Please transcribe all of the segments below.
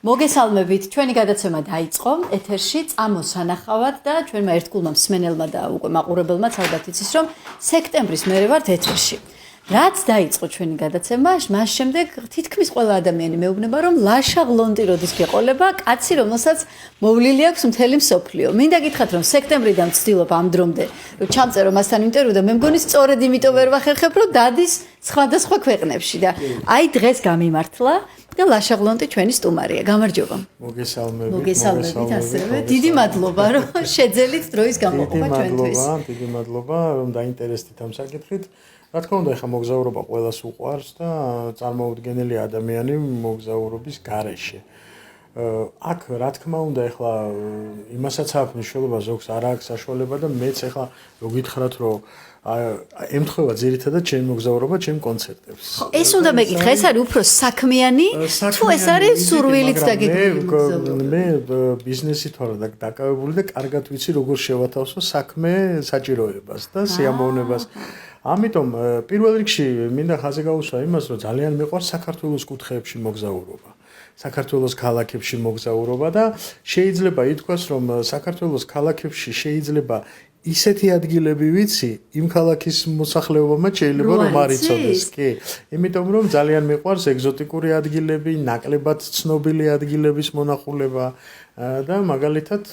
მოგესალმებით, ჩვენი გადაცემა დაიწყო ეთერში წამოსანახავად და ჩვენმა ერთგულმა მსმენელმა და უკვე მაყურებელმაც ალბათ იცის, რომ სექტემბრის მერე ვართ ეთერში. რაც დაიწყო ჩვენი გადაცემა, მას შემდეგ თითქმის ყველა ადამიანი მეუბნება, რომ ლაშა ღლონტი როდის გეყოლება, კაცი, რომელსაც მოვლილი აქვს მთელი მსოფლიო. მინდა გითხრათ, რომ სექტემბრიდან ვცდილობ ამ დრომდე, რომ ჩამწერო მასთან ინტერვიუ და მე მგონი სწორედ იმიტომ ვერ ვახერხებ, რომ დადის სხვადასხვა ქვეყნებში და აი დღეს გამიმართლა და ლაშა ღლონტი ჩვენი სტუმარია. გამარჯობა. მოგესალმებით ასევე. დიდი მადლობა, რომ შეძელით დროის გამოყოფა ჩვენთვის. დიდი მადლობა, რომ დაინტერესდით ამ საკითხით. რა თქმა უნდა, ეხა მოგზაურობა ყველას უყვარს და წარმოუდგენელი ადამიანი მოგზაურობის გარეშე. აქ რა თქმა უნდა, ეხლა იმასაც აქვს მნიშვნელობა, ზოგს არ აქვს საშუალება და მეც ეხლა რო გითხრათ, რომ ემთხვევა ძირითადად ჩემი მოგზაურობა, ჩემ კონცერტებს. ეს უნდა მეკითხა, ეს არის უფრო საქმიანი, თუ ეს არის სურვილით დაგეგმილი? მე ბიზნესით ვარ დაკავებული და კარგად ვიცი, როგორ შევათავსო საქმე საჭიროებას და სიამოვნებას. ამიტომ პირველ რიგში მინდა ხაზი გაუსვა იმას, რომ ძალიან მიყვარს საქართველოს კუთხეებში მოგზაურობა. საქართველოს ქალაქებში მოგზაურობა და შეიძლება ითქვას, რომ საქართველოს ქალაქებში შეიძლება ისეთი ადგილები ვიცი, იმ ქალაქის მოსახლეობამ შეიძლება რომ არ იცოდეს, კი. იმიტომ რომ ძალიან მიყვარს ეგზოტიკური ადგილები, ნაკლებად ცნობილი ადგილების მონახულება და მაგალითად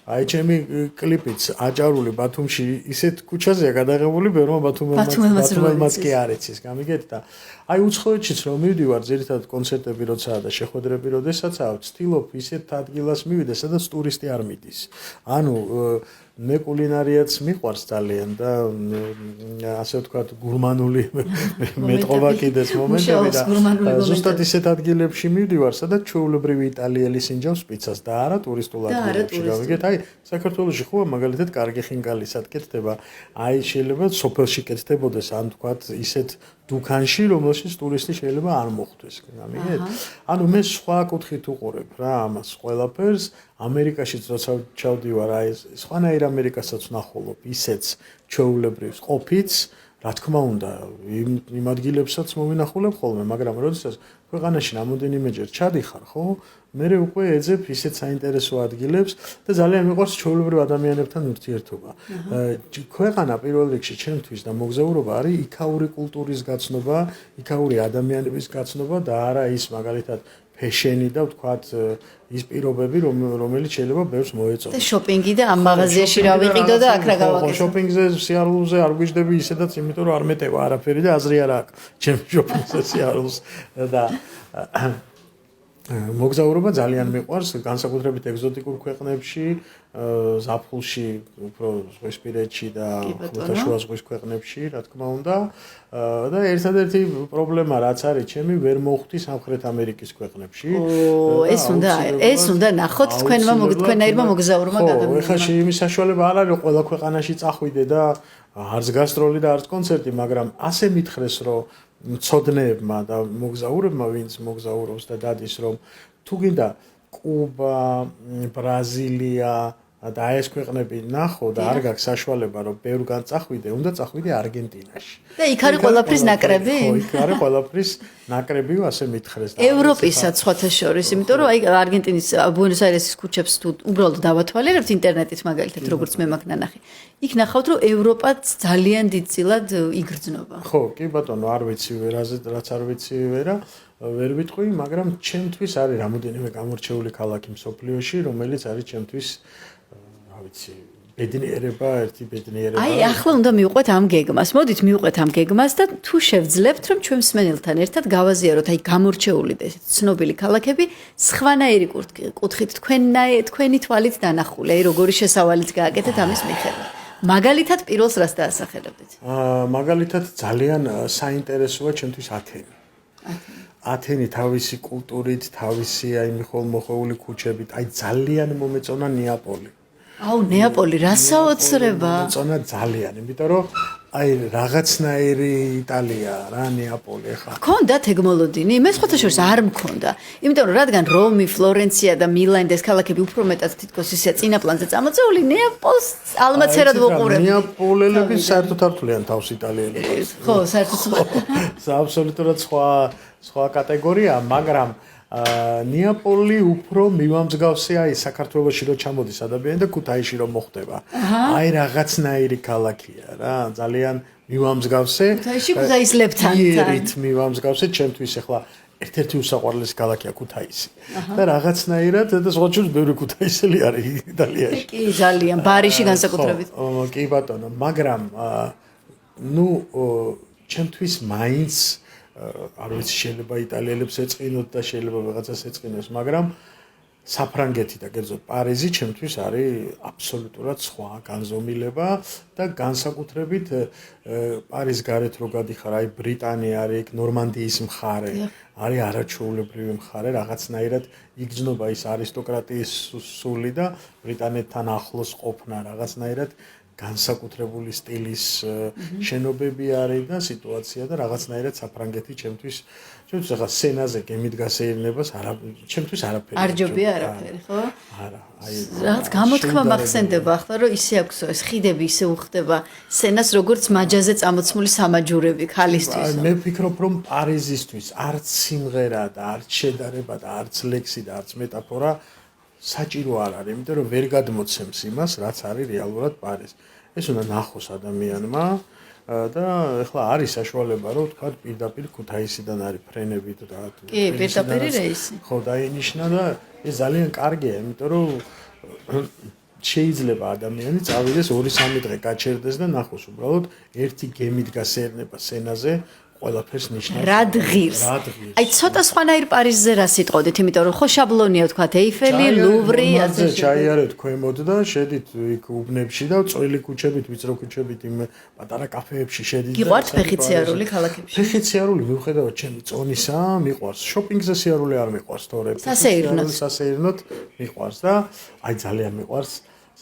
აი ჩემი კლიპიც აჭარული ბათუმში ისეთ ქუჩაზეა გადაღებული, ბერმა ბათუმელმაც კი არ იცის, გამიგეთ და აი უცხოეთშიც რომ მივდივარ, ძირითადად კონცერტები როცაა და შეხვედრები როდესაცაა, ვცდილობ ისეთ ადგილას მივიდე, სადაც ტურისტი არ მიდის. ანუ მე კულინარიაც მიყვარს ძალიან და ასე ვთქვათ, გურმანული მეტყობა კიდეც მომენტები და ზუსტად ისეთ ადგილებში მივდივარ, სადაც ჩვეულებრივი იტალიელი სინჯავს პიცას და არა ტურისტულ ადგილებში. გამიგეთ, აი საქართველოში ხო მაგალითად კარგი ხინკალისად კეთდება, აი შეიძლება სოფელში კეთდებოდეს, ან ვთქვათ ისეთ დუქანში, რომელშიც ტურისტი შეიძლება არ მოხვდეს, გამიგეთ? ანუ მე სხვა კუთხით უყურებ რა ამას ყველაფერს. ამერიკაშიც როცა ჩავდივარ, აი სხვანაირ ამერიკასაც ვნახულობ, ისეც ჩვეულებრივს ყოფიც, რა თქმა უნდა, იმ ადგილებსაც მოვინახულებ ხოლმე, მაგრამ როდესაც ქვეყანაში რამოდენიმეჯერ ჩადიხარ, ხო? მე უკვე ეძებ ისეთ საინტერესო ადგილებს და ძალიან მიყვარს ჩვეულებრივ ადამიანებთან ურთიერთობა. ქვეყანა პირველ რიგში ჩემთვის და მოგზაურობა არის იქაური კულტურის გაცნობა, იქაური ადამიანების გაცნობა და არა ის მაგალითად ფეშენი და ვთქვათ ის პირობები, რომელიც შეიძლება ბევრს მოეწონოს. და შოპინგი და ამ მაღაზიაში რა ვიყიდო და აქ რა გავაკეთო. შოპინგზე, სიარულზე არ გვიждები ისედაც, იმიტომ რომ არ მეტევა არაფერი და აზრი არ აქვს ჩემ შოპინგზე სიარულს და მოგზაურობა ძალიან მიყვარს, განსაკუთრებით ეგზოტიკურ ქვეყნებში, ზაფხულში, უფრო ზღვისპირეთში და ხმელთაშუა ზღვის ქვეყნებში, რა თქმა უნდა. და ერთადერთი პრობლემა რაც არის, ჩემი ვერ მოხვდი სამხრეთ ამერიკის ქვეყნებში. ეს უნდა ნახოთ თქვენაირმა მოგზაურმა გადამიღება. ეხლა იმის საშუალება არ არის, ყველა ქვეყანაში წახვიდე და არც გასტროლი და არც კონცერტი, მაგრამ ასე მითხრეს, რომ მცოდნეებმა და მოგზაურებმა, ვინც მოგზაურობს და დადის, რომ თუ გინდა კუბა, ბრაზილია და ეს ქვეყნები ნახო და არ გაქვს საშუალება, რომ ბევრგან წახვიდე, უნდა წახვიდე არგენტინაში. და იქ არის ყველაფრის ნაკრები? ხო, იქ არის ყველაფრის ნაკრები, ასე მითხრეს. ევროპისაც სხვათა შორის, იმიტომ რომ აი არგენტინის ბუენოს-აირესის ქუჩებს თუ უბრალოდ დავათვალიერებთ ინტერნეტით მაგალითად, როგორც მე მაქვს ნანახი. იქ ნახავთ, რომ ევროპაც ძალიან დიდწილად იგრძნობა. ხო, კი ბატონო, არ ვიცი ვერაზე, რაც არ ვიცი ვერა. ვერ ვიტყვი, მაგრამ ჩემთვის არის რამოდენიმე გამორჩეული ქალაქი მსოფლიოში, რომელიც არის ჩემთვის რა ვიცი, ბედნიერება, ერთი ბედნიერება. აი, ახლა უნდა მივყვეთ ამ გეგმას. მოდით მივყვეთ ამ გეგმას და თუ შევძლებთ, რომ ჩვენ მსმენელთან ერთად გავაზიაროთ აი გამორჩეული და ცნობილი ქალაქები, სხვანაირი კუთხით თქვენი თვალით დანახული, აი როგორი შესავალიც გააკეთეთ ამის მიხედვით. მაგალითად, პირველს რას დაასახელებდით? მაგალითად, ძალიან საინტერესოა ჩემთვის ათენი. ათენი თავისი კულტურით, თავისი აი მიხოლმოხეული ქუჩებით, აი ძალიან მომეწონა ნეაპოლი. აუ, ნეაპოლი რა საოცრება? მომეწონა ძალიან, იმიტომ რომ აი რაღაცნაირი იტალია რა ნეაპოლი ხა. მქონდათ ეგმოლოდინი? მე სხვათა შორის არ მქონდა. იმიტომ რომ რადგან რომი, ფლორენცია და მილანი და ეს ქალაქები უფრო მეტად თითქოს ისე წინა პლანზე წამოწეული, ნეაპოლს ალმაცერად ვუყურებ. ნეაპოლელები საერთოდ არ თვლიან თავს იტალიელებს. ხო, საერთოდ სხვა. აბსოლუტურად სხვა კატეგორია, მაგრამ ნეაპოლი უფრო მივამსგავსე აი საქართველოში რომ ჩამოდის ადამიანი და ქუთაისში რომ მოხდება. აი რაღაცნაირი ქალაქია რა, ძალიან მივამსგავსე. ქუთაისში ქუთაისლებთან. იერით მივამსგავსე, ჩემთვის ახლა ერთ-ერთი უსაყვარლესი ქალაქია ქუთაისი. და რაღაცნაირად და სხვაჩვენს ბევრი ქუთაისელი არის იტალიაში. კი, ძალიან ბარიში განსაკუთრებით. კი ბატონო, მაგრამ ნუ ჩემთვის მაინც არ ვიცი შეიძლება იტალიელებს ეწყინოთ და შეიძლება ვიღაცას ეწყინოს, მაგრამ საფრანგეთი და კერძოდ პარიზი ჩემთვის არის აბსოლუტურად სხვა განზომილება და განსაკუთრებით პარიზ გარეთ რო გადიხარ, აი ბრიტანია არის, იქ ნორმანდიის მხარე, არის არაჩვეულებრივი მხარე, რაღაცნაირად იგრძნობა ის არისტოკრატიის სული და ბრიტანეთთან ახლოს ყოფნა, რაღაცნაირად განსაკუთრებული სტილის შენობები არის და სიტუაცია და რაღაცნაირად საფრანგეთი ჩემთვის ახლა სცენაზე გემით გასეირნებას ჩემთვის არაფერი არ ჯობია არაფერი, ხო? არა, აი რაღაც გამოთქმა მახსენდება ახლა რომ ისე აქვს ეს ხიდები ისე უხდება სცენას როგორც მაჯაზე წამოცმული სამაჯურები ქალისთვის. მე ვფიქრობ რომ პარიზისთვის არც სიმღერა და არც შედარება და არც ლექსი და არც მეტაფორა საჭირო არ არის, იმიტომ რომ ვერ გადმოცემს იმას, რაც არის რეალურად პარიზი. ეს უნდა ნახოს ადამიანმა და ეხლა არის საშუალება, რომ თქვა პირდაპირ ქუთაისიდან არის ფრენები და კი, პირდაპირ რეისი. ხო, დაინიშნა და ეს ძალიან კარგია, იმიტომ რომ შეიძლება ადამიანი წავიდეს 2-3 დღე გაჩერდეს და ნახოს უბრალოდ ერთი გემით გასეირნება სცენაზე ყველაფერს ნიშნავს. რად ღირს. აი ცოტა სხვანაირ პარიზზე რა სიტყოდით, იმიტომ რომ ხო შაბლონია ვთქვათ ეიფელი, ლუვრი, ასე ჩაიარეთ ქვემოთ და შედით იქ უბნებში და წვრილი ქუჩებით, ვიწრო ქუჩებით იმ პატარა კაფეებში შედით. გიყვართ ფეხიციარული ქალაქებში? ფეხიციარული მიუხედავად ჩემი წონისა, მიყვარს. შოპინგზე სიარული არ მიყვარს, თორე სასეირნოდ მიყვარს და აი ძალიან მიყვარს.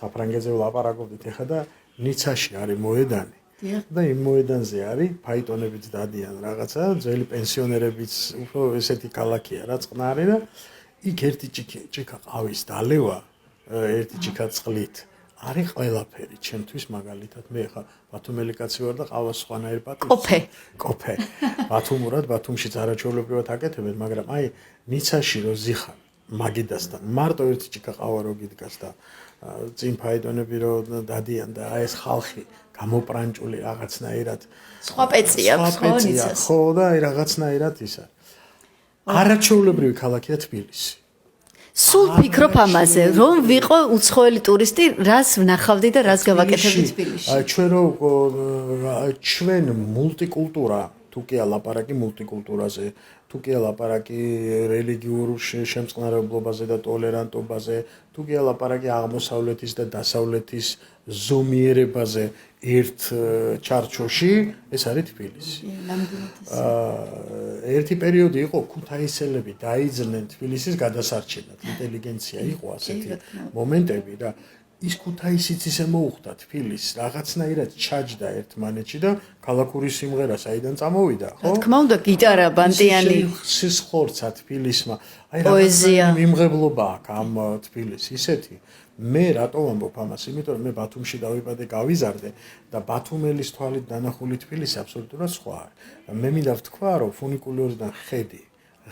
საფრანგეთზე ვლაპარაკობდით ეხლა და ნიცაში არის მოედანი. და იმ მოედანზე არის ფაიტონებით დადიან რაღაცა, ძველი პენსიონერებიც უფრო ესეთი ქალაქია რა წყნარი და იქ ერთი ჭიქა ყავის დალევა, ერთი ჭიქა წყლით არის ყველაფერი ჩემთვის მაგალითად მე ხა ბათუმელი კაცი ვარ და ყავას სხვანაირ პატივს. კოფე. ბათუმურად, ბათუმშიც არაჩვეულებრივად აკეთებენ, მაგრამ აი ნიცაში რო ზიხარ მაგიდასთან მარტო ერთი ჭიქა ყავა რო გიდგას და წინ ფაიტონები რო დადიან და აი ეს ხალხი გამოპრანჭული რაღაცნაირად სხვა პეცი აქვს ხო ნიცას? ხო და აი რაღაცნაირად ისა. არაჩვეულებრივი ქალაქია თბილისი. სულ ფიქრობ ამაზე, რომ ვიყო უცხოელი ტურისტი, რას ვნახავდი და რას გავაკეთებდი თბილისში? ჩვენ მულტიკულტურა, თუ კი ალაპარაკი მულტიკულტურაზე, თუ კი ალაპარაკი რელიგიურ შემწყნარებლობაზე და ტოლერანტობაზე, თუ კი ალაპარაკი აღმოსავლეთის და დასავლეთის ზომიერებაზე ერთ ჩარჩოში, ეს არის თბილისი. ერთი პერიოდი იყო ქუთაისელები დაიძრნენ თბილისის გადასარჩენად, ინტელიგენცია იყო ასეთი მომენტები და ის ქუთაისიც ისე მოუხდა თბილისს, რაღაცნაირად ჩაჯდა ერთმანეთში და ქალაქური სიმღერა საიდან წამოვიდა, ხო? რა თქმა უნდა, გიტარა, ბანტიანი, სისხლორცა თბილისმა. აი რაღაცნაირი მიმღებლობა აქვს ამ თბილისს, ისეთი. მე რატო ვამბობ ამას? იმიტომ რომ მე ბათუმში დავიბადე, გავიზარდე და ბათუმელის თვალით დანახული თბილისი აბსოლუტურად სხვა არის. მე მინდა ვთქვა, რომ ფუნიკულორიდან ხედი,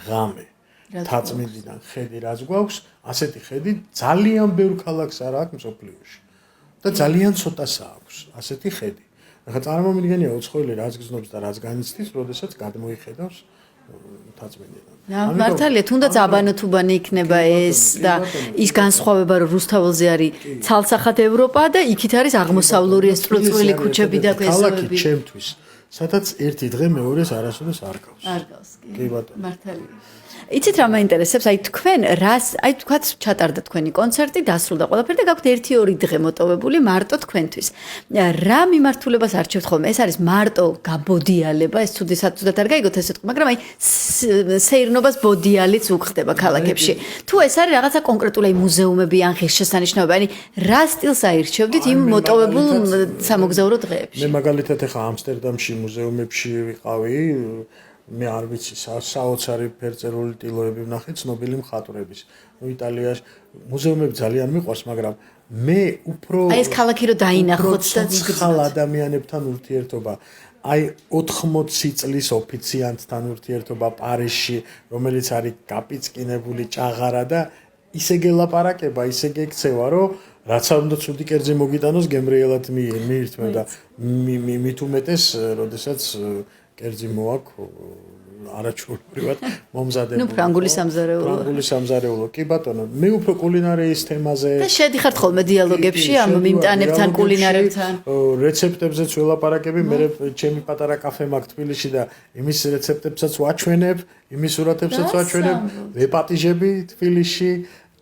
ღამე თაწმინდიდან ხედი რაც გვაქვს, ასეთი ხედი ძალიან ბევრ ქალაქს არ აქვს მსოფლიოში. და ძალიან ცოტასა აქვს ასეთი ხედი. ახლა წარმომიდგენია უცხოელი რაც გზნობს და რაც განიცდის, როდესაც გადმოიხედავს თაწმინდიდან. მართალია, თუნდაც აბანოთუბანი იქნება ეს და ის განსხვავება რომ რუსთაველზე არის ცალსახად ევროპა და იქით არის აღმოსავლური ეს წვრილი ქუჩები და გეზოები. ჩემთვის, სადაც ერთი დღე მეორეს არასოდეს არ გავს. არ გავს, კი ბატონო. მართალია. იცით რა მაინტერესებს, აი თქვენ რას, აი თქვათ ჩატარდა თქვენი კონცერტი, დასრულდა ყველაფერი და გაქვთ 1-2 დღე მოტოვებული მარტო თქვენთვის. რა მიმართულებას არჩევთ ხოლმე? ეს არის მარტო გაბოდიალება, ეს თუდად არ გაიგოთ ეს ეთქვა, მაგრამ აი სეირნობას ბოდიალიც უხდება ქალაქებში. თუ ეს არის რაღაცა კონკრეტული მუზეუმები ან ღირსშესანიშნაობები, აი რა სტილს აირჩევდით იმ მოტოვებულ სამოგზაურო დღეებში? მე მაგალითად ახლა ამსტერდამში მუზეუმებში ვიყავი მე არ ვიცი საოცარი ფერწერული ტილოები ვნახე ცნობილი მხატვრების. იტალიაში მუზეუმები ძალიან მიყვარს, მაგრამ მე უფრო აი ეს ქალაქი რო დაინახოთ და ცოცხალ ადამიანებთან ურთიერთობა, აი 80 წლის ოფიციანტთან ურთიერთობა პარიზში, რომელიც არის გაპიწყინებული ჭაღარა და ისე გელაპარაკება, ისე გექცევა, რომ რაც არ უნდა ცუდი კერძი მოგიტანოს, გემრიელად მიირთმევ და მით უმეტეს, როდესაც კერძი მოაქვს არაჩვეულებრივად მომზადებული. ნუ ფრანგული სამზარეულო. ფრანგული სამზარეულო. კი ბატონო, მე უფრო კულინარიის თემაზე და შედიხართ ხოლმე დიალოგებში ამ მიმტანებთან, კულინარებთან. რეცეპტებზეც ველაპარაკები, მე ჩემი პატარა კაფე მაქვს თბილისში და იმის რეცეპტებსაც ვაჩვენებ, იმის სურათებსაც ვაჩვენებ, ვეპატიჟები თბილისში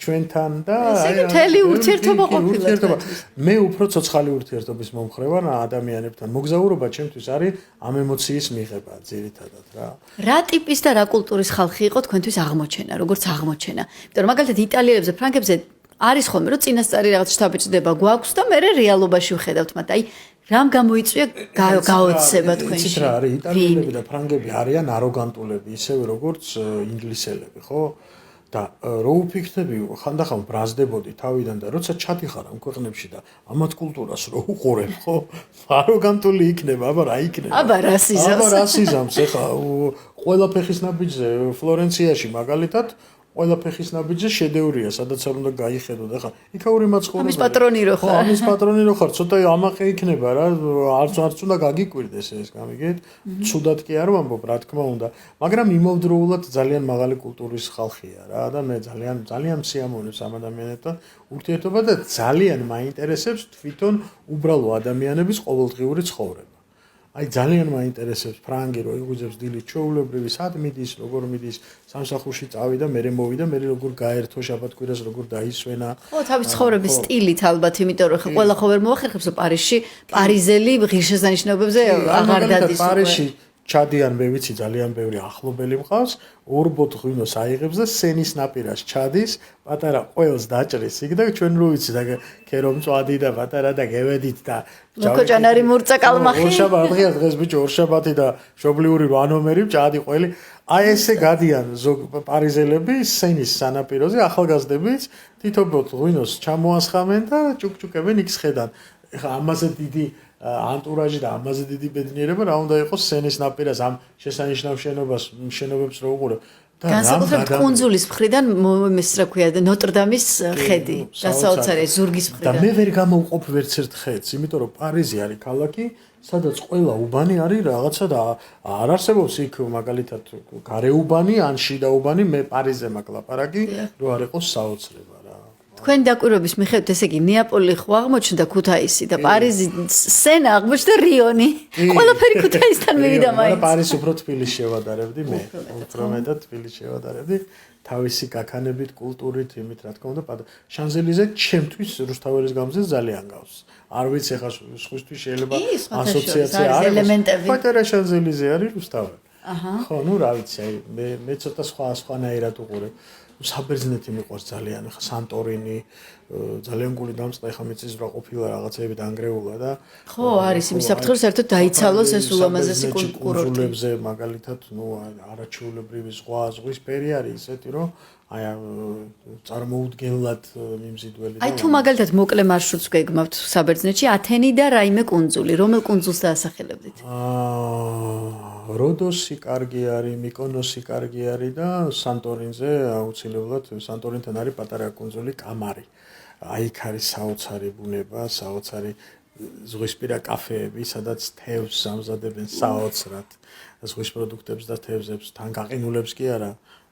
ჩვენთან და ესე მთელი ურთიერთობა ყოფილა. მე უფრო ცოცხალი ურთიერთობის მომხრე ვარ ადამიანებთან. მოგზაურობა ჩემთვის არის ამ ემოციის მიღება ძირითადად რა. რა ტიპის და რა კულტურის ხალხი იყო თქვენთვის აღმოჩენა, როგორც აღმოჩენა? იმიტომ რომ მაგალითად იტალიელებზე, ფრანგებზე არის ხოლმე რომ წინასწარი რაღაც შთაბეჭდება გვაქვს და მე რეალობაში ვხედავთ მათ. აი რამ გამოიწვია გაოცება თქვენში? იცით რა არის, იტალიელები და ფრანგები არიან აროგანტულები, ისევე როგორც ინგლისელები, ხო? და რო უფიქრები, ხანდახან ბრაზდებოდი თავიდან და როცა ჩადიხარ ამ ქვეყნებში და ამათ კულტურას რო უყურებ, ხო? აროგანტული იქნება, აბა რა იქნება? აბა რასიზამს, ეხა ყველა ფეხის ნაბიჯზე ფლორენციაში მაგალითად ყველა ფეხის ნაბიჯზე შედევრია, სადაც არ უნდა გაიხედო და ხა იქაური მაცხოვრებელი. ამის პატრონი რო ხარ. ამის პატრონი რო ხარ, ცოტა ამაყი იქნება რა, არც უნდა გაგიკვირდეს ეს, გამიგეთ? ცუდად კი არ ვამბობ, რა თქმა უნდა, მაგრამ იმავდროულად ძალიან მაღალი კულტურის ხალხია რა და მე ძალიან მსიამოვნებს ამ ადამიანებთან ურთიერთობა და ძალიან მაინტერესებს თვითონ უბრალო ადამიანების ყოველდღიური ცხოვრება. აი ძალიან მაინტერესებს ფრანგი რო იგუძებს დილით ჩვეულებრივი სად მიდის, როგორ მიდის, სამსახურში წავიდა, მე მოვიდა, მე როგორ გაერთო შაბათ-კვირას, როგორ დაისვენა. ხო, თავის ცხოვრების სტილით ალბათ, იმიტომ რომ ყველა ხო ვერ მოახერხებს, რომ პარიზში პარიზელი ღირსშესანიშნაობებზე აღარ დადის. პარიზში ჩადიან, მე ვიცი, ძალიან ბევრი ახლობელი მყავს, ორბოთ ღვინოს აიღებს და სენის ნაპირას ჩადის, პატარა ყველს დაჭრის იქ და ჩვენ რო ვიცი და ქერო მწვადი და პატარა და გევედით და კოჭანარი მურწა კალმახი. ორშაბათი დღეს ბიჭო, ორშაბათი და მშობლიური 8 ნომერი ჭადი ყველი. აი ესე გადიან ზოგ პარიზელები სენის სანაპიროზე, ახალგაზრდებიც თითობოთ ღვინოს ჩამოასხამენ და ჭუკჭუკებენ იქ შედან. ეხა ამაზე დიდი ანტურაჟი და ამაზე დიდი ბედნიერება რა უნდა იყოს სენის ნაპირას ამ შესანიშნავ შენობებს რო უყურებ. განსაკუთრებით კუნძულის მხრიდან ეს რა ქვია ნოტრდამის ხედი და საოცარი ზურგის მხრიდან. და მე ვერ გამოვყოფ ვერც ერთ ხედს, იმიტომ რომ პარიზი არის ქალაქი, სადაც ყველა უბანი არის რაღაცა და არ არსებობს იქ მაგალითად გარეუბანი ან შიდაუბანი, მე პარიზზე მაქვს ლაპარაკი, რო არ იყოს საოცრება რა. თქვენი დაკვირვების მიხედვით, ესე იგი, ნეაპოლი ხო აღმოჩნდა ქუთაისი და პარიზი სენა აღმოჩნდა რიონი. ყველაფერი ქუთაისთან მივიდა მაინც. მაგრამ პარიზს უფრო თბილისში შევადარებდი მე. უფრო მეტად თბილისში შევადარებდი. თავისი გაქანებით, კულტურით, იმით რა თქმა უნდა, შანზელიზე ჩემთვის რუსთაველის გამზეს ძალიან გავს. არ ვიცი ხა სხვისთვის შეიძლება ასოციაცია არის ელემენტები. პატარა შანზელიზე არის რუსთაველი. ხო, ნუ რა ვიცი, აი მე ცოტა სხვანაირად უყურებ. საბერძნეთი მიყვარს ძალიან, ხა სანტორინი, ძალიან გული დამწყდა, ხა მეცის რა ყოფილა რაღაცები დანგრეულა და ხო, არის იმის საფრთხე, საერთოდ დაიცალოს ეს ულამაზესი კულტურა. კუნძულებზე მაგალითად, ნუ არაჩვეულებრივი ზღვის ფერი არის ისეთი, რომ აი წარმოუდგენლად მიმზიდველი და აი თუ მაგალითად მოკლე მარშრუტს გეგმავთ საბერძნეთში, ათენი და რაიმე კუნძული, რომელ კუნძულს დაასახელებდით? როდოსი კარგი არის, მიკონოსი კარგი არის და სანტორინზე აუცილებლად სანტორინთან არის პატარა კუნძული კამარი. აი იქ არის საოცარი ბუნება, საოცარი ზღვისპირა კაფეები, სადაც თევზს ამზადებენ საოცრად. ზღვის პროდუქტებს და თევზებს, თან გაყინულებს კი არა.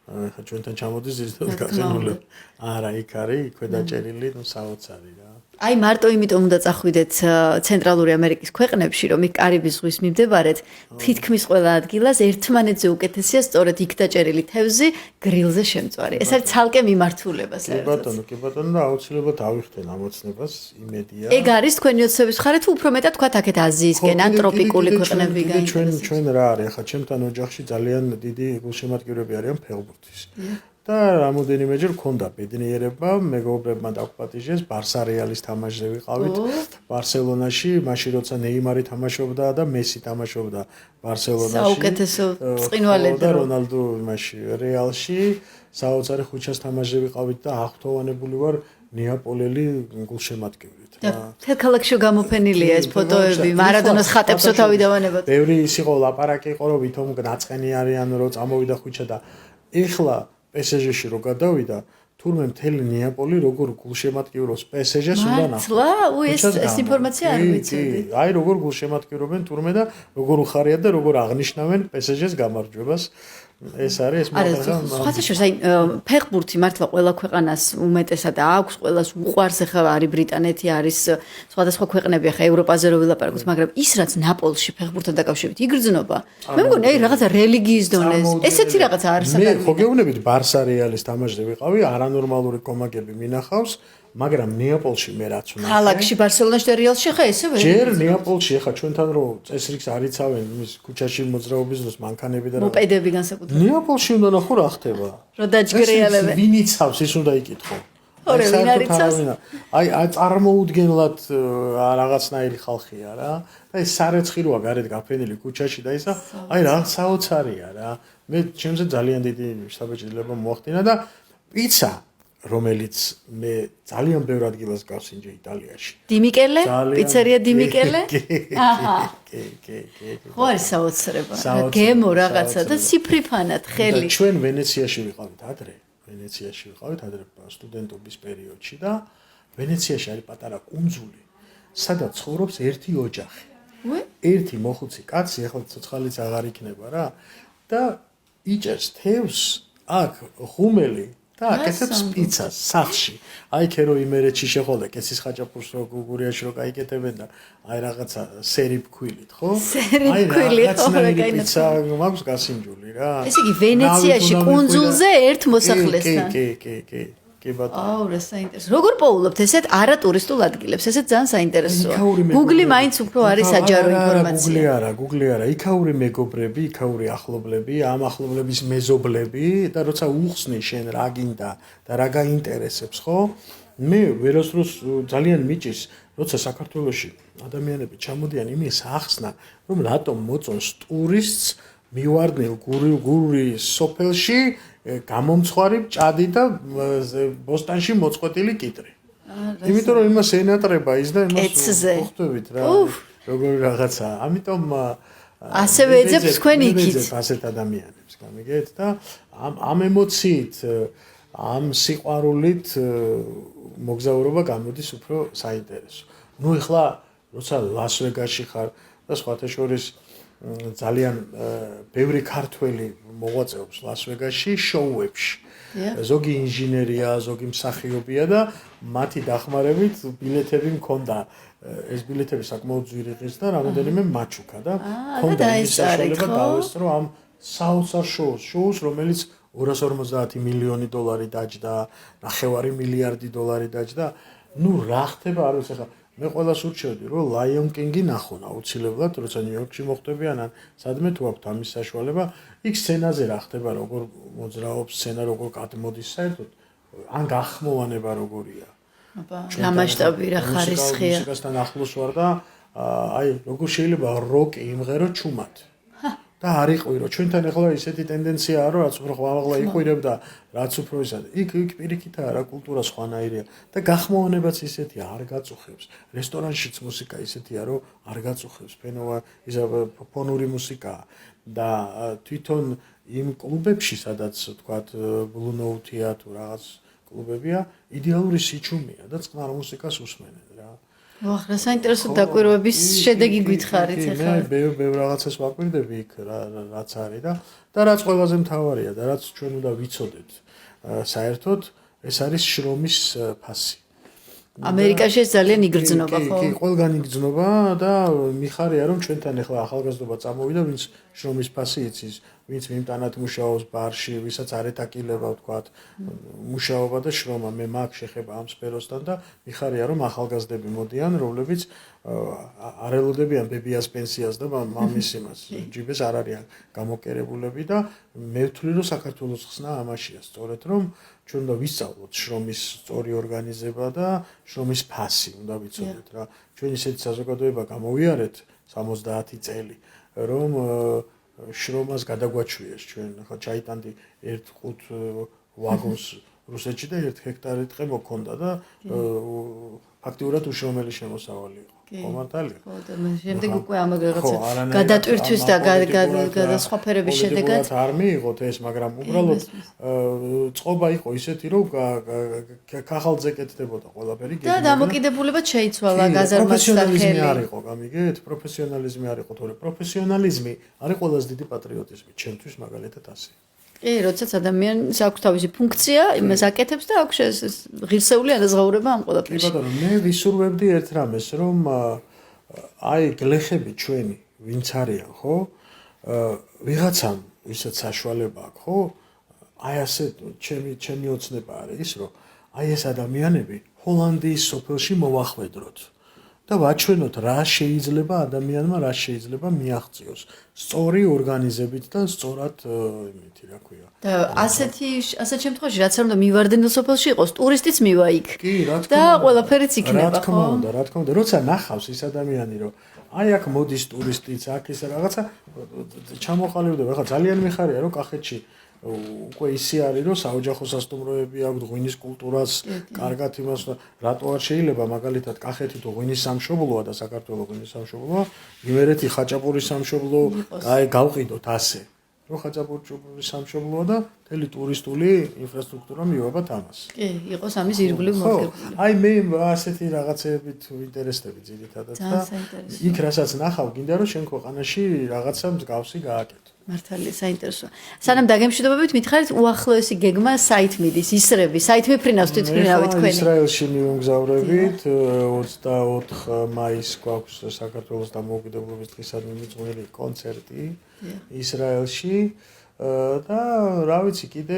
ხა ჩვენთან ჩამოდის ზუსტად გაყინულები. არა, იქ არის ქვედაჭერილი, ნუ საოცარი რა. აი მარტო იმიტომ უნდა წახვიდეთ ცენტრალური ამერიკის ქვეყნებში, რომ იქ კარიბის ზღვის მიმდებარედ თითქმის ყველა ადგილას ერთმანეთზე უკეთესია სწორედ იქ დაჭერილი თევზი, გრილზე შემწვარი. ეს არის ცალკე მიმართულება საერთოდ. კი ბატონო, და აუცილებლად ავიხდენ ამოცნებას, იმედია. ეგ არის თქვენი ოცნების მხარე თუ უფრო მეტად თქვა აქეთ აზიისკენ, ან ტროპიკული ქვეყნებიდან. ჩვენ რა არის, ახლა ჩემთან ოჯახში ძალიან დიდი გულშემატკივრები არიან ფეხბურთის. და რამოდენიმეჯერ მქონდა ბედნიერება, მეგობრებმა დაგპატიჟეს, ბარსა რეალის თამაშზე ვიყავით ბარსელონაში, მაშინ როცა ნეიმარი თამაშობდა და მესი თამაშობდა ბარსელონაში. საუკეთესო ბრწყინვალე და რონალდო იმაში რეალში, საოცარი ხუჩას თამაშზე ვიყავით და აღფრთოვანებული ვარ ნეაპოლელი გულშემატკივრით. და თელ ქალაქში გამოფენილია ეს ფოტოები, მარადონას ხატებსო თავი დავანებოთ. ბევრი ის იყო ლაპარაკი იყო, რომ ვითომ ნაწყენი არიან, რომ წამოვიდა ხუჩა და ეხლა PSG-ში რო გადავიდა, თურმე მთელი ნეაპოლი როგორ გულშემატკივრობს PSG-ს უნდა ნახო. მართლა? ეს ინფორმაცია არ ვიცოდი. აი როგორ გულშემატკივრობენ თურმე და როგორ უხარიათ და როგორ აღნიშნავენ PSG-ს გამარჯვებას. ეს არის ეს მაგრამ სხვათა შორის აი ფეხბურთი მართლა ყველა ქვეყანას უმეტესად აქვს, ყველას უყვარს, ახლა არის ბრიტანეთი, არის სხვადასხვა ქვეყნები, ახლა ევროპაზე რო ვილაპარაკოთ, მაგრამ ის რაც ნაპოლში ფეხბურთთან დაკავშირებით იგრძნობა, მე მგონი აი რაღაცა რელიგიის დონეზე, ესეთი რაღაცა არის მე ხო გეუბნებით ბარსა რეალის თამაშზე ვიყავი, არანორმალური კომაგები მინახავს, მაგრამ ნეაპოლში მე რაც უნდა ქალაქში ბარსელონაში და რეალში ხა ესევე ჯერ ნეაპოლში ხა ჩვენთან რო წესრიგს არიცავენ იმის ქუჩაში მოძრაობის დროს მანქანები და მოპედები განსაკუთრებით ნეაპოლში უნდა ნახო რა ხდება რო დაჯგრეალებენ ვინ იცავს ის უნდა იკითხო ორე ვინ არიცავს აი წარმოუდგენლად რაღაცნაირი ხალხია რა და ეს სარეცხი როა გარეთ გაფენილი ქუჩაში და ისა აი რა საოცარია რა მე ჩემზე ძალიან დიდი შთაბეჭდილება მოახდინა და პიცა რომელიც მე ძალიან ბევრ ადგილას გავსინჯე იტალიაში. დიმიკელე? პიცერია დიმიკელე? აჰა. კი. ხო არის საოცრება. გემო რაღაცა და ციფრი ფანად ხელი. ჩვენ ვენეციაში ვიყავით ადრე სტუდენტობის პერიოდში და ვენეციაში არის პატარა კუნძული, სადაც ცხოვრობს ერთი ოჯახი. ერთი მოხუცი კაცი, ახლა ცოცხალიც აღარ იქნება რა და იჭერს თევზს აქ ღუმელი და აკეთებს პიცას სახლში. აი ქერო იმერეთში შეხოვდა კეცის ხაჭაპურს რო გუგურიაში რო გაიკეთებენ და აი რაღაცა სერი ფქვილით, ხო? სერი ფქვილი ხო რა პიცა მაქვს გასინჯული რა. ესე იგი ვენეციაში კუნძულზე ერთ მოსახლესთან. კი ბატონო. აუ რა საინტერესო. როგორ პოულობთ ესეთ არატურისტულ ადგილებს? ესეთ ძალიან საინტერესოა. Google მაინც უფრო არის საჯარო ინფორმაცია. Google არა, იქაური მეგობრები, იქაური ახლობლები, ამ ახლობლების მეზობლები და როცა უხსნი შენ რა გინდა და რა გაინტერესებს, ხო? მე ვერასდროს ძალიან მიჭირს, როცა საქართველოში ადამიანები ჩამოდიან იმის ახსნა, რომ რატომ მოწონს ტურისტს მივარდნილ გურიის სოფელში გამომცხვარი ჭადი და ბოსტანში მოწყვეტილი კიტრი. იმიტომ რომ იმას ენატრება ის და იმას ხვდებით რა. როგორი რაღაცა. ამიტომ ასევე ეძებს თქვენ იქით. ეძებს ასეთ ადამიანებს, გამიგეთ და ამ ემოციით, ამ სიყვარულით მოგზაურობა გამოდის უფრო საინტერესო. ნუ ეხლა როცა ლას-ვეგასში ხარ და სხვათა შორის ძალიან ბევრი ქართველი მოღვაწეობს ლას-ვეგასში შოუებში. ზოგი ინჟინერია, ზოგი მსახიობია და მათი დახმარებით ბილეთები მქონდა. ეს ბილეთები საკმაოდ ძვირი ღირს და რამოდენიმე მაჩუკა და მქონდა ის საშუალება დავესწრო ამ საოცარ შოუს, რომელიც 250 მილიონი დოლარი დაჯდა, 9 მილიარდი დოლარი დაჯდა. ნუ რა ხდება არ ვიცი ხა მე ყველას ურჩევდი რომ Lion King-ი ნახონ აუცილებლად, როცა ნიუ-იორკში მოხდებიან ან სადმე თუ აქვთ ამის საშუალება, იქ სცენაზე რა ხდება, როგორ მოძრაობს სცენა, როგორ გადმოდის საერთოდ, ან გახმოვანება როგორია. რა მასშტაბი რა ხარისხია. მუსიკასთან ახლოს ვარ და აი როგორ შეიძლება როკი იმღერო ჩუმად. და არ იყვირო. ჩვენთან ახლა ისეთი ტენდენციაა, რომ რაც უფრო ხვალ იყვირებდა, რაც უფრო ისა. იქ პირიქითაა რა კულტურა სხვანაირია და გახმოვანებაც ისეთია, არ გაწუხებს. რესტორანშიც მუსიკა ისეთია, რომ არ გაწუხებს. ფონური მუსიკაა და თვითონ იმ კლუბებში, სადაც თქვათ Blue Note-ია თუ რაღაც კლუბებია, იდეალური სიჩუმეა და წყნარ მუსიკას უსმენენ რა. ვახ, რა საინტერესო დაკვირვების შედეგი გითხარით ახლა. მე ბევრ რაღაცას ვაკვირდები იქ რაც არის და რაც ყველაზე მთავარია და რაც ჩვენ უნდა ვიცოდეთ. საერთოდ ეს არის შრომის ფასი. ამერიკაში ეს ძალიან იგრძნობა ხო? კი, ყველგან იგრძნობა და მიხარია რომ ჩვენთან ახლა ახალგაზრდობა წამოვიდა, ვინც შრომის ფასი იცის ვინც მიმტანად მუშაობს ბარში, ვისაც არ ეტაკილება ვთქვათ, მუშაობა და შრომა, მე მაგ შეხება ამ სფეროსთან და მიხარია რომ ახალგაზრდები მოდიან, რომლებიც არ ელოდებიან ბებიას პენსიას და მამის იმას, ჯიბეს არ არიან გამოკერებულები და მე ვთვლი რომ საქართველოს ხსნა ამაშია, სწორედ რომ ჩვენ უნდა ვისწავლოთ შრომის სწორი ორგანიზება და შრომის ფასი უნდა ვიცოდეთ რა. ჩვენ ისეთი საზოგადოება გამოვიარეთ 70 წელი, რომ შრომას გადაგვაჩვიეს ჩვენ. ხო, ჩაიტანდი 1-5 ვაგონს რუსეთში და 1 ჰექტარი ტყე მოქონდა და ფაქტიურად უშრომელი შემოსავალი იყო. ხომართალია. ხო, და შემდეგ უკვე ამ რაღაცა გადატვირთვის და გადასხვაფერების შედეგად არ მიიღოთ ეს, მაგრამ უბრალოდ წყობა იყო ისეთი, რომ ქახალზე კეთდებოდა ყველაფერი. და დამოკიდებულებად შეიცვალა გაზარმას და პროფესიონალიზმი არ იყო, გამიგეთ? პროფესიონალიზმი არ იყო, თორე პროფესიონალიზმი არის ყველაზე დიდი პატრიოტიზმი, ჩემთვის მაგალითად ასე. კი, როდესაც ადამიანს აქვს თავისი ფუნქცია, იმას აკეთებს და აქვს ღირსეული ანაზღაურება ამ ყველაფერში. კი ბატონო, მე ვისურვებდი ერთ რამეს, რომ აი გლეხები ჩვენი, ვინც არიან, ხო? ვიღაცამ ვისაც საშუალება აქვს, ხო? აი ასე ჩემი ოცნება არის ის, რომ აი ეს ადამიანები ჰოლანდიის სოფელში მოვახვედროთ. და ვაჩვენოთ რა შეიძლება ადამიანმა რა შეიძლება მიაღწიოს სწორი ორგანიზებით და სწორად იმითი რა ქვია და ასეთ შემთხვევაში რაც არ უნდა მივარდნილ სოფელში იყოს ტურისტიც მივა იქ კი რა თქმა უნდა და ყველაფერიც იქნება რა თქმა უნდა როცა ნახავს ის ადამიანი რომ აი აქ მოდის ტურისტიც აქ ის რაღაცა ჩამოყალიბდება ხა ძალიან მიხარია რომ კახეთში უკვე ისე არის რომ საოჯახო სასტუმროები აქვს ღვინის კულტურას კარგად იმას რატო არ შეიძლება მაგალითად კახეთი თუ ღვინის სამშობლოა და საქართველოს ღვინის სამშობლოა იმერეთი ხაჭაპურის სამშობლო აი გავყიდოთ ასე რომ ხაჭაპურის სამშობლოა და მთელი ტურისტული ინფრასტრუქტურა მივაბათ ამას კი იყოს ამის ირგვლივ მოხერხებული აი მე ასეთი რაღაცეებით ვინტერესდები ძირითადად და იქ რასაც ნახავ გინდა რომ შენ ქვეყანაში რაღაცა მსგავსი გააკეთო მართალია საინტერესოა. სანამ დაგემშვიდობებით მითხარით უახლოესი გეგმა საით მიდის, ისრები, საით მიფრინავს თვითმფრინავი თქვენი. ისრაელში მივმგზავრებით 24 მაისს გვაქვს საქართველოს დამოუკიდებლობის დღისადმი მიძღვნილი კონცერტი ისრაელში და რა ვიცი კიდე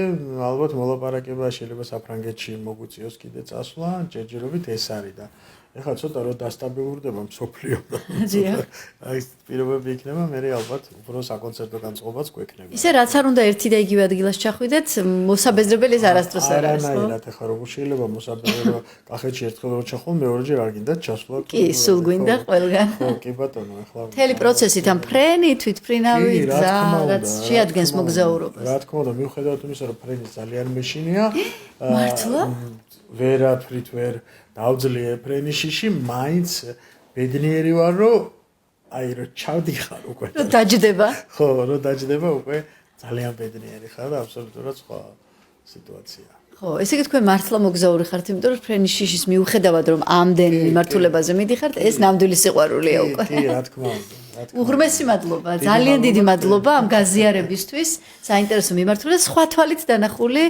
ალბათ მოლაპარაკება შეიძლება საფრანგეთში მოგვიწიოს კიდე წასვლა, ჯერჯერობით ეს არის და ეხლა ცოტა რომ დასტაბილურდება მსოფლიო და აი პირობები იქნება მე ალბათ უფრო საკონცერტო განწყობაც გვექნება ისე რაც არ უნდა ერთი და იგივე ადგილას ჩახვიდეთ მოსაბეზრებელი ეს არასდროს არ არის ხო? არანაირად ეხლა როგორ შეიძლება მოსაბეზრება კახეთში ერთხელ რო ჩახვალ მეორეჯერ არ გინდა ჩასვლა კი სულ გვინდა ყველგან ხო კი ბატონო ეხლა მთელი პროცესით ამ ფრენი თვითმფრინავი გზა რაც შეადგენს მოგზაურობას რა თქმა უნდა მიუხედავად იმისა რომ ფრენი ძალიან მეშინია მართლა ვერაფრით ვერ დავძლიე ფრენიშიში მაინც ბედნიერი ვარ რომ აი რო ჩავდიხარ უკვე რომ დაჯდება ხო რომ დაჯდება უკვე ძალიან ბედნიერი ხარ და აბსოლუტურად სხვა სიტუაცია ხო ესე იგი თქვენ მართლა მოგზაური ხართ იმიტომ რომ ფრენიშიშის მიუხედავად რომ ამდენ მიმართულებაზე მიდიხართ ეს ნამდვილი სიყვარულია უკვე კი რა თქმა უნდა უღრმესი მადლობა ძალიან დიდი მადლობა ამ გაზიარებისთვის საინტერესო მიმართულებით სხვა თვალით დანახული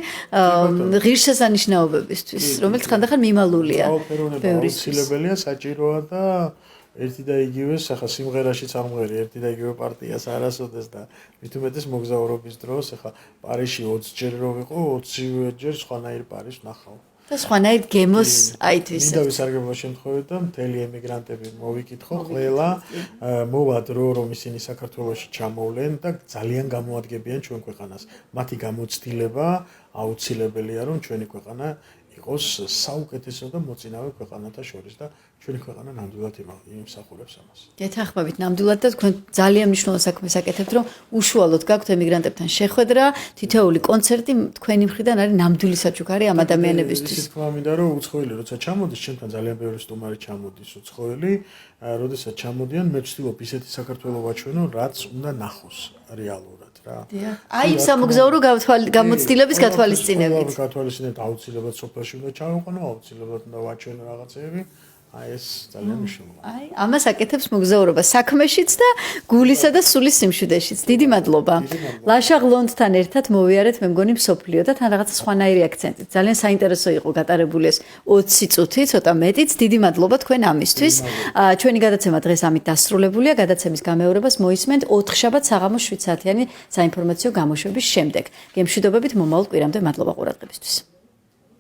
ღირსშესანიშნაობებისთვის რომელიც ხანდახან მიმალულია აუცილებელია საჭიროა და ერთი და იგივე ახლა სიმღერაში წამღერი ერთი და იგივე პარტიას არასოდეს და მით უმეტეს მოგზაურობის დროს ახლა პარიზში 20 ჯერ რო ვიყო 20 ჯერ სხვანაირ პარიზს ნახავ და სხვანაირ გემოს აითვის მინდა ვისარგებლო შემთხვევით და მთელი ემიგრანტები მოვიკითხო ყველა მოვა დრო რომ ისინი საქართველოში ჩამოვლენ და ძალიან გამოადგებიან ჩვენ ქვეყანას მათი გამოცდილება აუცილებელია რომ ჩვენი ქვეყანა იყოს საუკეთესო და მოწინავე ქვეყანათა შორის და ჩვენი ქვეყანა ნამდვილად იმსახურებს ამას. გეთანხმებით ნამდვილად და თქვენ ძალიან მნიშვნელოვან საქმეს აკეთებთ რომ უშუალოდ გაქვთ ემიგრანტებთან შეხვედრა, თითოეული კონცერტი თქვენი მხრიდან არის ნამდვილი საჩუქარი ამ ადამიანებისთვის. ისე თქვა მინდა რომ უცხოელი როცა ჩამოდის ჩვენთან ძალიან ბევრი სტუმარი ჩამოდის უცხოელი, როდესაც ჩამოდიან მე ვცდილობ ისეთი საქართველოს ვაჩვენო რაც უნდა ნახოს რეალურად. აი იმ სამოგზაურო გამოცდილების გათვალისწინებით. გათვალისწინებით აუცილებლად სოფელში უნდა ჩავიყვანო, აუცილებლად უნდა ვაჩვენო რაღაცეები. აი ეს ძალიან მნიშვნელოვანია. აი, ამას აკეთებს მოგზაურობა საქმეშიც და გულისა და სულის სიმშვიდეშიც. დიდი მადლობა. ლაშა ღლონთთან ერთად მოვიარეთ, მე მგონი მსოფლიო და თან რაღაცა სხვანაირი აქცენტით. ძალიან საინტერესო იყო გატარებული ეს 20 წუთი, ცოტა მეტიც. დიდი მადლობა თქვენ ამისთვის. ჩვენი გადაცემა დღეს ამით დასრულებულია. გადაცემის გამეორებას მოისმენთ 4 შაბათ საღამოს 7 საათიანი საინფორმაციო გამოშვების შემდეგ. გემშვიდობებით მომავალ კვირამდე. მადლობა ყურადღებისთვის.